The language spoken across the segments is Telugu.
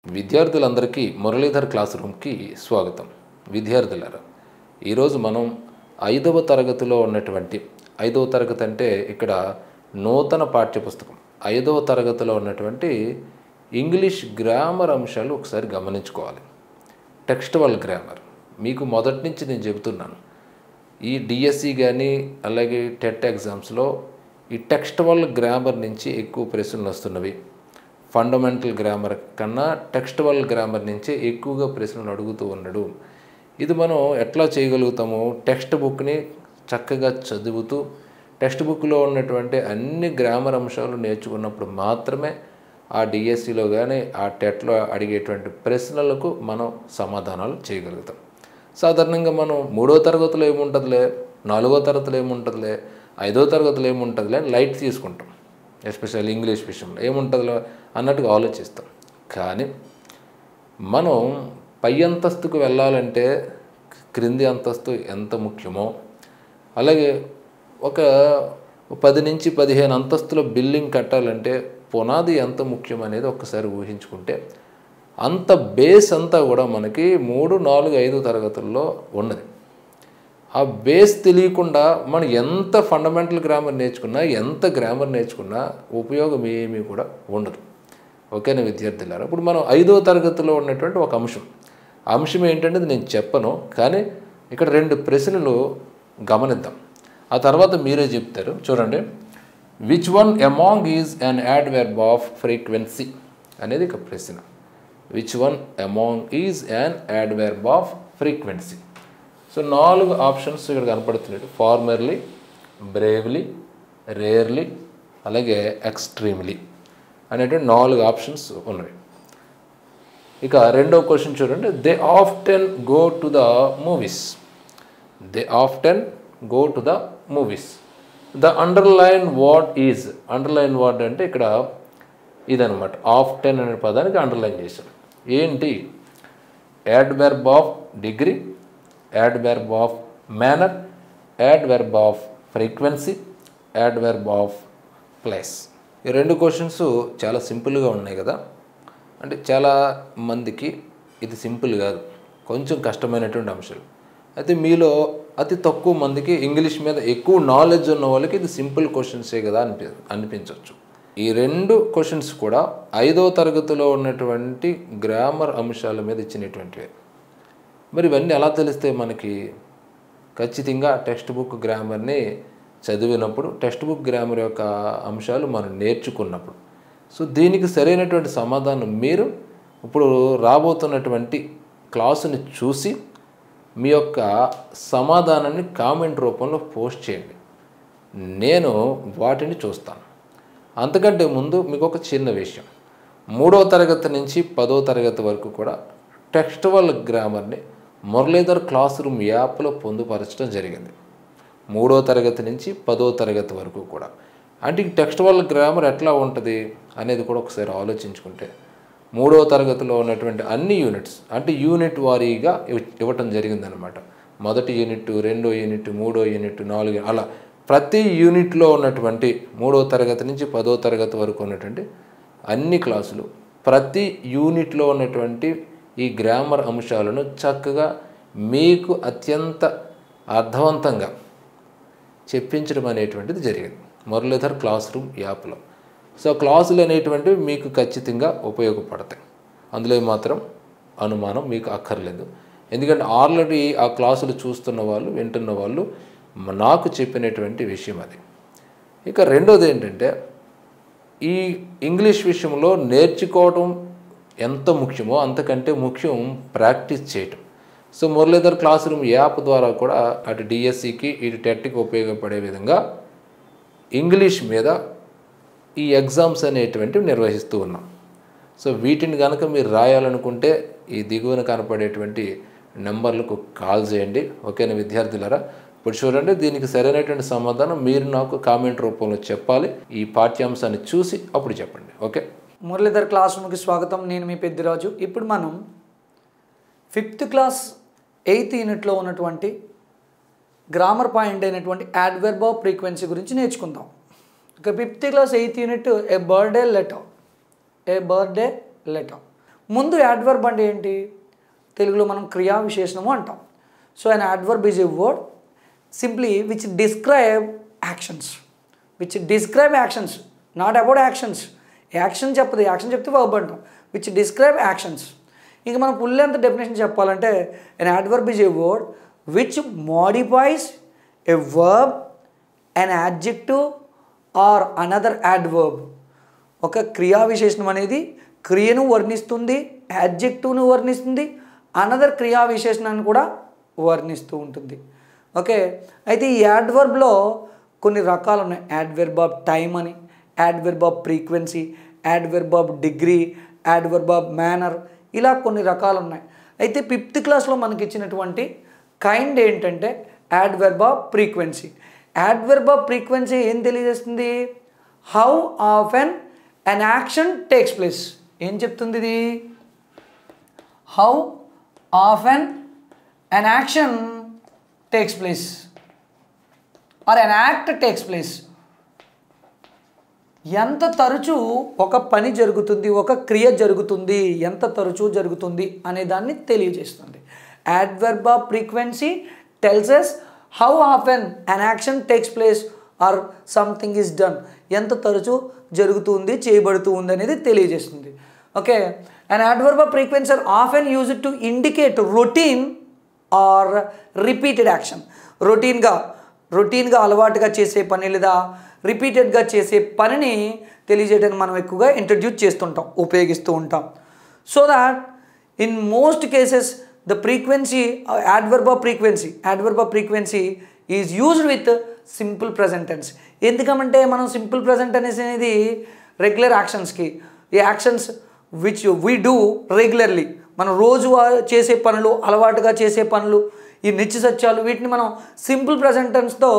విద్యార్థులందరికీ మురళీధర్ క్లాస్ రూమ్కి స్వాగతం. విద్యార్థులారా, ఈరోజు మనం 5వ తరగతిలో ఉన్నటువంటి 5వ తరగతి అంటే ఇక్కడ నూతన పాఠ్యపుస్తకం 5వ తరగతిలో ఉన్నటువంటి ఇంగ్లీష్ గ్రామర్ అంశాలు ఒకసారి గమనించుకోవాలి. టెక్స్టువల్ గ్రామర్ మీకు మొదటి నుంచి నేను చెబుతున్నాను. ఈ డిఎస్సి కానీ అలాగే టెట్ ఎగ్జామ్స్లో ఈ టెక్స్టువల్ గ్రామర్ నుంచి ఎక్కువ ప్రశ్నలు వస్తున్నవి. ఫండమెంటల్ గ్రామర్ కన్నా టెక్స్టువల్ గ్రామర్ నుంచే ఎక్కువగా ప్రశ్నలు అడుగుతూ ఉన్నాడు. ఇది మనం ఎట్లా చేయగలుగుతాము? టెక్స్ట్ బుక్ని చక్కగా చదువుతూ టెక్స్ట్ బుక్లో ఉన్నటువంటి అన్ని గ్రామర్ అంశాలు నేర్చుకున్నప్పుడు మాత్రమే ఆ డిఎస్సిలో కానీ ఆ టెట్లో అడిగేటువంటి ప్రశ్నలకు మనం సమాధానాలు చేయగలుగుతాం. సాధారణంగా మనం 3వ తరగతిలో ఏముంటుందిలే, 4వ తరగతిలో ఏముంటుందిలే, 5వ తరగతిలో ఏముంటుందిలే అని లైట్ తీసుకుంటాం. ఎస్పెషల్లీ ఇంగ్లీష్ విషయంలో ఏముంటుందో అన్నట్టుగా ఆలోచిస్తాం. కానీ మనం పై అంతస్తుకు వెళ్ళాలంటే క్రింది అంతస్తు ఎంత ముఖ్యమో, అలాగే ఒక 10 నుంచి 15 అంతస్తుల బిల్డింగ్ కట్టాలంటే పునాది ఎంత ముఖ్యం అనేది ఒక్కసారి ఊహించుకుంటే అంత బేస్ అంతా కూడా మనకి 3, 4, 5 తరగతుల్లో ఉన్నది. ఆ బేస్ తెలియకుండా మనం ఎంత ఫండమెంటల్ గ్రామర్ నేర్చుకున్నా, ఎంత గ్రామర్ నేర్చుకున్నా ఉపయోగం ఏమీ కూడా ఉండదు. ఓకేనా విద్యార్థులారా? ఇప్పుడు మనం 5వ తరగతిలో ఉన్నటువంటి ఒక అంశం ఏంటంటే నేను చెప్పను, కానీ ఇక్కడ 2 ప్రశ్నలు గమనిద్దాం. ఆ తర్వాత మీరే చెప్తారు. చూడండి, which one among is an adverb of frequency అనేది ఒక ప్రశ్న. Which one among is an adverb of frequency. So 4 options ఇక్కడ కనపడుతున్నాయి. ఫార్మర్లీ, బ్రేవ్లీ, రేర్లీ, అలాగే ఎక్స్ట్రీమ్లీ అనేటువంటి 4 ఆప్షన్స్ ఉన్నవి. ఇక రెండవ క్వశ్చన్ చూడండి, they often go to the movies. They often go to the movies. The underline word is. Underline word అంటే ఇక్కడ ఇదనమాట. ఆఫ్టెన్ అనే పదానికి అండర్లైన్ చేశారు. ఏంటి? Adverb of degree, adverb of manner, adverb of frequency, adverb of place. ఈ 2 క్వశ్చన్స్ చాలా సింపుల్గా ఉన్నాయి కదా. అంటే చాలా మందికి ఇది సింపుల్ కాదు, కొంచెం కష్టమైనటువంటి అంశాలు. అయితే మీలో అతి తక్కువ మందికి ఇంగ్లీష్ మీద ఎక్కువ నాలెడ్జ్ ఉన్న వాళ్ళకి ఇది సింపుల్ క్వశ్చన్సే కదా అనిపించవచ్చు. ఈ 2 క్వశ్చన్స్ కూడా 5వ తరగతిలో ఉన్నటువంటి గ్రామర్ అంశాల మీద ఇచ్చినటువంటివి. మరి ఇవన్నీ ఎలా తెలిస్తే మనకి? ఖచ్చితంగా టెక్స్ట్ బుక్ గ్రామర్ని చదివినప్పుడు, టెక్స్ట్ బుక్ గ్రామర్ యొక్క అంశాలు మనం నేర్చుకున్నప్పుడు. సో దీనికి సరైనటువంటి సమాధానం మీరు ఇప్పుడు రాబోతున్నటువంటి క్లాసుని చూసి మీ యొక్క సమాధానాన్ని కామెంట్ రూపంలో పోస్ట్ చేయండి. నేను వాటిని చూస్తాను. అంతకంటే ముందు మీకు ఒక చిన్న విషయం. 3వ తరగతి నుంచి 10వ తరగతి వరకు కూడా టెక్స్టువల్ గ్రామర్ని మురళీధర్ క్లాస్ రూమ్ యాప్లో పొందుపరచడం జరిగింది. 3వ తరగతి నుంచి 10వ తరగతి వరకు కూడా. అంటే ఈ టెక్స్టువల్ గ్రామర్ ఎట్లా ఉంటుంది అనేది కూడా ఒకసారి ఆలోచించుకుంటే 3వ తరగతిలో ఉన్నటువంటి అన్ని యూనిట్స్, అంటే యూనిట్ వారీగా ఇవ్వటం జరిగిందనమాట. మొదటి యూనిట్, 2వ యూనిట్, 3వ యూనిట్, 4, అలా ప్రతి యూనిట్లో ఉన్నటువంటి 3వ తరగతి నుంచి 10వ తరగతి వరకు ఉన్నటువంటి అన్ని క్లాసులు, ప్రతి యూనిట్లో ఉన్నటువంటి ఈ గ్రామర్ అంశాలను చక్కగా మీకు అత్యంత అర్థవంతంగా చెప్పించడం అనేటువంటిది జరిగింది మురళీధర్ క్లాస్ రూమ్ యాప్లో. సో క్లాసులు అనేటువంటివి మీకు ఖచ్చితంగా ఉపయోగపడతాయి. అందులో మాత్రం అనుమానం మీకు అక్కర్లేదు. ఎందుకంటే ఆల్రెడీ ఆ క్లాసులు చూస్తున్న వాళ్ళు, వింటున్న వాళ్ళు నాకు చెప్పినటువంటి విషయం అది. ఇక రెండోది ఏంటంటే, ఈ ఇంగ్లీష్ విషయంలో నేర్చుకోవడం ఎంత ముఖ్యమో అంతకంటే ముఖ్యం ప్రాక్టీస్ చేయటం. So Muralidhar class room app ద్వారా కూడా అటు డిఎస్సికి ఇటు టెట్కి ఉపయోగపడే విధంగా ఇంగ్లీష్ మీద ఈ ఎగ్జామ్స్ అనేటువంటివి నిర్వహిస్తూ ఉన్నాం. సో వీటిని కనుక మీరు రాయాలనుకుంటే ఈ దిగువన కనపడేటువంటి నెంబర్లకు కాల్ చేయండి. ఓకేనా విద్యార్థులారా? ఇప్పుడు చూడండి, దీనికి సరైనటువంటి సమాధానం మీరు నాకు కామెంట్ రూపంలో చెప్పాలి. ఈ పాఠ్యాంశాన్ని చూసి అప్పుడు చెప్పండి. ఓకే. మురళీధర్ క్లాస్ రూమ్కి స్వాగతం. నేను మీ పెద్దిరాజు. ఇప్పుడు మనం 5th క్లాస్ 8th యూనిట్లో ఉన్నటువంటి గ్రామర్ పాయింట్ అయినటువంటి యాడ్వర్బ్ ఆఫ్ ఫ్రీక్వెన్సీ గురించి నేర్చుకుందాం. ఇక 5th క్లాస్ 8th యూనిట్ ఏ బర్త్డే లెటర్. ముందు యాడ్వర్బ్ అంటే ఏంటి? తెలుగులో మనం క్రియా విశేషణము అంటాం. So an adverb is a word simply which describe actions, not about actions. Action చెప్పదు, యాక్షన్ చెప్తే వర్బ్ అంటాం. Which describe actions. ఇంక మనం ఫుల్ లెంత్ డెఫినేషన్ చెప్పాలంటే an adverb is a word which modifies a verb, an adjective or another adverb. ఒక క్రియా విశేషణం అనేది క్రియను వర్ణిస్తుంది, యాడ్జెక్టివ్ను వర్ణిస్తుంది, అనదర్ క్రియా విశేషణాన్ని కూడా వర్ణిస్తూ ఉంటుంది. ఓకే, అయితే ఈ యాడ్వర్బ్లో కొన్ని రకాలు ఉన్నాయి. యాడ్వర్బ్ ఆఫ్ టైమ్ అని, adverb of frequency, adverb of degree, adverb of manner, ఇలా కొన్ని రకాలు ఉన్నాయి. అయితే 5th క్లాస్లో మనకి ఇచ్చినటువంటి కైండ్ ఏంటంటే adverb of frequency. Adverb of frequency ఏం తెలియజేస్తుంది? How often an action takes place. ఏం చెప్తుంది ఇది? How often an action takes place or an act takes place. ఎంత తరచూ ఒక పని జరుగుతుంది, ఒక క్రియ జరుగుతుంది, ఎంత తరచూ జరుగుతుంది అనే దాన్ని తెలియజేస్తుంది. Adverb of frequency tells us how often an action takes place or something is done. ఎంత తరచూ జరుగుతుంది, చేయబడుతూ ఉంది అనేది తెలియజేస్తుంది. Okay, an adverb of frequency are often used to indicate routine or repeated action. రొటీన్గా అలవాటుగా చేసే పని లేదా రిపీటెడ్గా చేసే పనిని తెలియజేయడానికి మనం ఎక్కువగా ఇంట్రడ్యూస్ చేస్తుంటాం, ఉపయోగిస్తూ ఉంటాం. So that in most cases the frequency adverb of frequency is used with simple present tense. ఎందుకంటే మనం సింపుల్ ప్రెజెంట్ టెన్స్ అనేది రెగ్యులర్ యాక్షన్స్కి, ఈ actions which we do regularly, మనం రోజు చేసే పనులు, అలవాటుగా చేసే పనులు, ఈ నిత్య సత్యాలు, వీటిని మనం సింపుల్ ప్రెజెంట్ టెన్స్తో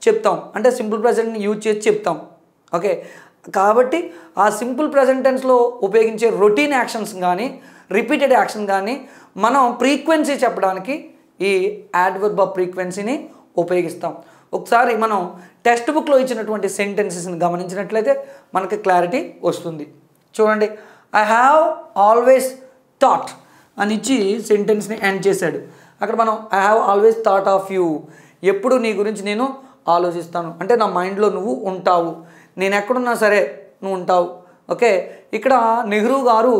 చెప్తాం. అంటే సింపుల్ ప్రెజెంట్ని యూజ్ చేసి చెప్తాం. ఓకే, కాబట్టి ఆ సింపుల్ ప్రెజెంట్ టెన్స్లో ఉపయోగించే రొటీన్ యాక్షన్స్ కానీ రిపీటెడ్ యాక్షన్ కానీ మనం ఫ్రీక్వెన్సీ చెప్పడానికి ఈ యాడ్వర్బ్ ఆఫ్ ఫ్రీక్వెన్సీని ఉపయోగిస్తాం. ఒకసారి మనం టెక్స్ట్ బుక్లో ఇచ్చినటువంటి సెంటెన్సెస్ని గమనించినట్లయితే మనకి క్లారిటీ వస్తుంది. చూడండి, ఐ హ్యావ్ ఆల్వేస్ థాట్ అని ఇచ్చి సెంటెన్స్ని ఎండ్ చేశాడు. అక్కడ మనం I have always thought of you, ఎప్పుడు నీ గురించి నేను ఆలోచిస్తాను, అంటే నా మైండ్లో నువ్వు ఉంటావు, నేను ఎక్కడున్నా సరే నువ్వు ఉంటావు. ఓకే, ఇక్కడ నెహ్రూ గారు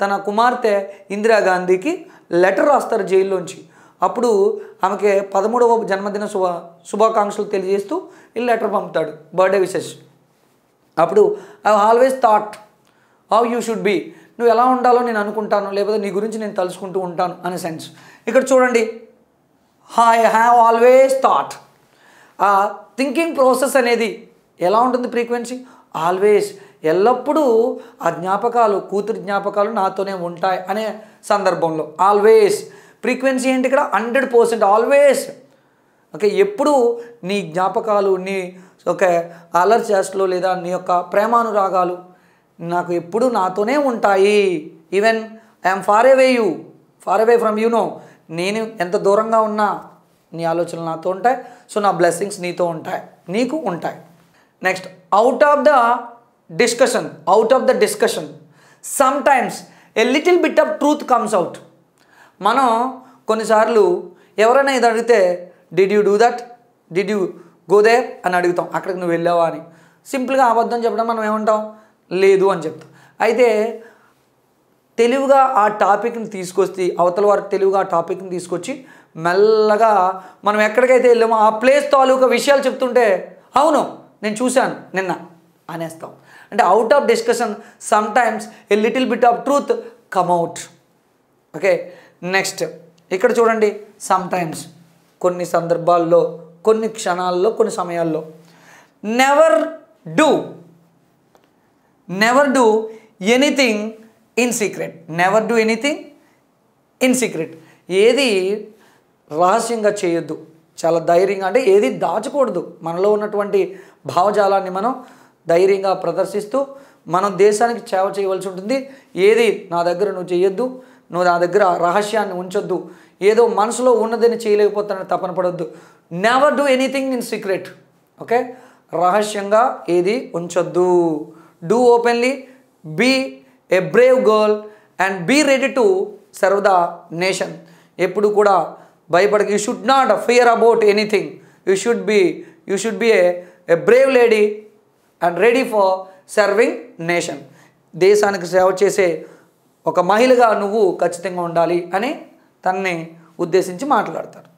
తన కుమార్తె ఇందిరాగాంధీకి లెటర్ రాస్తారు జైల్లోంచి. అప్పుడు ఆమెకి 13వ జన్మదిన శుభాకాంక్షలు తెలియజేస్తూ ఈ లెటర్ పంపుతాడు, బర్త్డే విషెస్. అప్పుడు I always thought how you should be, నువ్వు ఎలా ఉండాలో నేను అనుకుంటాను, లేకపోతే నీ గురించి నేను తలుచుకుంటూ ఉంటాను అనే సెన్స్. ఇక్కడ చూడండి, ఐ హ్యావ్ ఆల్వేస్ థాట్. ఆ థింకింగ్ ప్రాసెస్ అనేది ఎలా ఉంటుంది? ఫ్రీక్వెన్సీ ఆల్వేస్, ఎల్లప్పుడూ ఆ జ్ఞాపకాలు, కూతురు జ్ఞాపకాలు నాతోనే ఉంటాయి అనే సందర్భంలో ఆల్వేస్. ఫ్రీక్వెన్సీ ఏంటి ఇక్కడ? 100%, ఆల్వేస్. ఓకే, ఎప్పుడు నీ జ్ఞాపకాలు, నీ ఒక అలర్ చేష్టలు లేదా నీ యొక్క ప్రేమానురాగాలు నాకు ఎప్పుడు నాతోనే ఉంటాయి. Even I'm far away from you know, నేను ఎంత దూరంగా ఉన్నా నీ ఆలోచనలు నాతో ఉంటాయి. సో నా బ్లెస్సింగ్స్ నీతో ఉంటాయి, నీకు ఉంటాయి. Next, out of the discussion sometimes a little bit of truth comes out. మనం కొన్నిసార్లు ఎవరైనా ఇది అడిగితే did you do that, did you go there అని అడుగుతాం, అక్కడికి నువ్వు వెళ్ళావా అని. సింపుల్గా అబద్ధం చెప్పడం మనం ఏమంటాం? లేదు అని చెప్తాం. అయితే తెలివిగా ఆ టాపిక్ని తీసుకొచ్చి, అవతల వారికి తెలివిగా ఆ టాపిక్ని తీసుకొచ్చి మెల్లగా మనం ఎక్కడికైతే వెళ్ళామో ఆ ప్లేస్ తాలూకా విషయాలు చెప్తుంటే అవును నేను చూశాను నిన్న అనేస్తాం. అంటే out of discussion sometimes a little bit of truth come out. Okay, next ఇక్కడ చూడండి, సమ్టైమ్స్, కొన్ని సందర్భాల్లో, కొన్ని క్షణాల్లో, కొన్ని సమయాల్లో. Never do anything in secret. ఏది రహస్యంగా చేయొద్దు, చాలా ధైర్యంగా, అంటే ఏది దాచకూడదు. మనలో ఉన్నటువంటి భావజాలాన్ని మనం ధైర్యంగా ప్రదర్శిస్తూ మనం దేశానికి సేవ చేయవలసి ఉంటుంది. ఏది నా దగ్గర నువ్వు చేయొద్దు, నువ్వు నా దగ్గర రహస్యాన్ని ఉంచొద్దు, ఏదో మనసులో ఉన్నదని చేయలేకపోతానని తపన పడొద్దు. Never do anything in secret. Okay, రహస్యంగా ఏది ఉంచొద్దు. Do openly, be a brave girl and be ready to serve the nation. ఎప్పుడు కూడా భయపడక, you should not fear about anything, you should be a brave lady and ready for serving nation. దేశానికి సేవ చేసే ఒక మహిళగా నువ్వు ఖచ్చితంగా ఉండాలి అని తనని ఉద్దేశించి మాట్లాడతారు.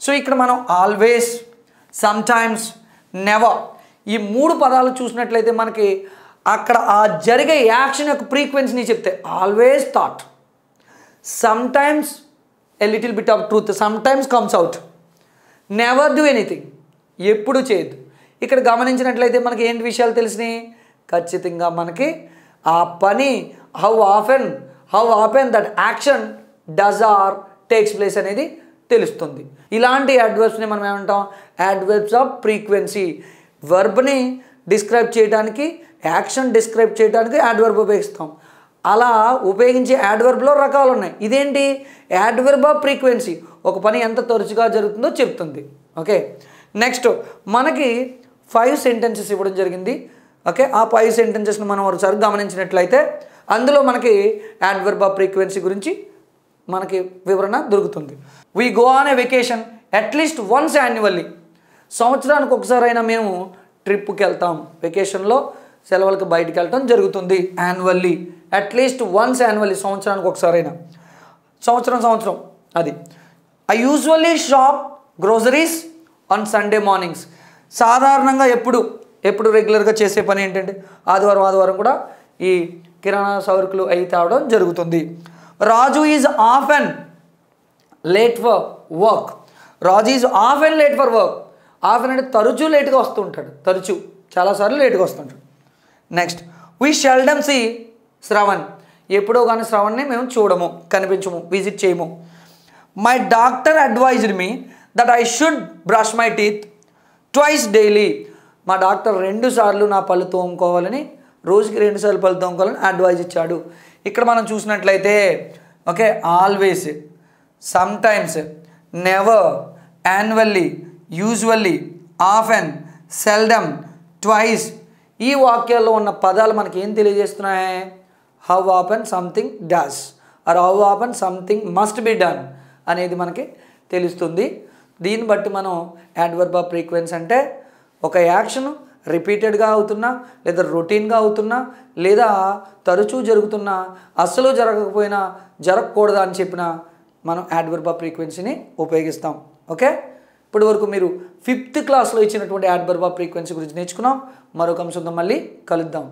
సో ఇక్కడ మనం ఆల్వేస్, సమ్టైమ్స్, నెవర్ ఈ 3 పదాలు చూసినట్లయితే మనకి అక్కడ ఆ జరిగే యాక్షన్ యొక్క ఫ్రీక్వెన్సీని చెప్తే always thought, sometimes a little bit of truth, sometimes comes out, never do anything, ఎప్పుడు చేయొద్దు. ఇక్కడ గమనించినట్లయితే మనకి ఏంటి విషయాలు తెలిసినాయి? ఖచ్చితంగా మనకి ఆ పని how often that action does or takes place అనేది తెలుస్తుంది. ఇలాంటి అడ్వర్బ్స్ని మనం ఏమంటాం? Adverbs of frequency. వర్బ్ని డిస్క్రైబ్ చేయడానికి, యాక్షన్ డిస్క్రైబ్ చేయడానికి అడ్వర్బ్ ఉపయోగిస్తాం. అలా ఉపయోగించే అడ్వర్బ్లో రకాలు ఉన్నాయి. ఇదేంటి? Adverb of frequency. ఒక పని ఎంత తరచుగా జరుగుతుందో చెప్తుంది. ఓకే, నెక్స్ట్ మనకి 5 సెంటెన్సెస్ ఇవ్వడం జరిగింది. ఓకే, ఆ 5 సెంటెన్సెస్ని మనం ఒకసారి గమనించినట్లయితే అందులో మనకి అడ్వర్బ్ ఆఫ్ ఫ్రీక్వెన్సీ గురించి మనకి వివరణ దొరుకుతుంది. We go on a vacation at least once annually. సంవత్సరానికి ఒకసారైనా మేము ట్రిప్కి వెళ్తాం, వెకేషన్లో సెలవులకు బయటికి వెళ్ళటం జరుగుతుంది. యాన్యువల్లీ, అట్లీస్ట్ వన్స్ యాన్యువల్లీ, సంవత్సరానికి ఒకసారైనా, సంవత్సరం అది. I usually shop groceries on Sunday mornings. సాధారణంగా ఎప్పుడు రెగ్యులర్గా చేసే పని ఏంటంటే ఆదివారం కూడా ఈ కిరాణా సరుకులు అవి తేవడం జరుగుతుంది. Raju is often late for work. Raju is often late for work. Often అంటే తరచూ లేట్గా వస్తుంటాడు, చాలాసార్లు లేట్గా వస్తుంటాడు. Next, we seldom see Shravan. ఎప్పుడో కానీ శ్రవణ్ని మేము చూడము, కనిపించము, విజిట్ చేయము. My doctor advised me that I should brush my teeth twice daily. మా డాక్టర్ 2 సార్లు నా పళ్ళు తోముకోవాలని, రోజుకి 2 సార్లు పళ్ళు తోముకోవాలని అడ్వైజ్ ఇచ్చాడు. ఇక్కడ మనం చూసినట్లయితే okay, always, sometimes, never, annually, usually, often, seldom, twice, ఈ వాక్యాల్లో ఉన్న పదాలు మనకి ఏం తెలియజేస్తున్నాయి? How often something does or how often something must be done అనేది మనకి తెలుస్తుంది. దీన్ని బట్టి మనం అడ్వర్బ్ ఆఫ్ ఫ్రీక్వెన్సీ అంటే ఒక యాక్షన్ రిపీటెడ్గా అవుతున్నా, లేదా రొటీన్గా అవుతున్నా, లేదా తరచూ జరుగుతున్నా, అస్సలు జరగకపోయినా, జరగకూడదా అని చెప్పిన మనం అడ్వర్బ్ ఆఫ్ ఫ్రీక్వెన్సీని ఉపయోగిస్తాం. ఓకే, ఇప్పటి వరకు మీరు 5th క్లాస్లో ఇచ్చినటువంటి అడ్వర్బ్ ఆఫ్ ఫ్రీక్వెన్సీ గురించి నేర్చుకున్నాం. మరొక అంశంతో మళ్ళీ కలుద్దాం.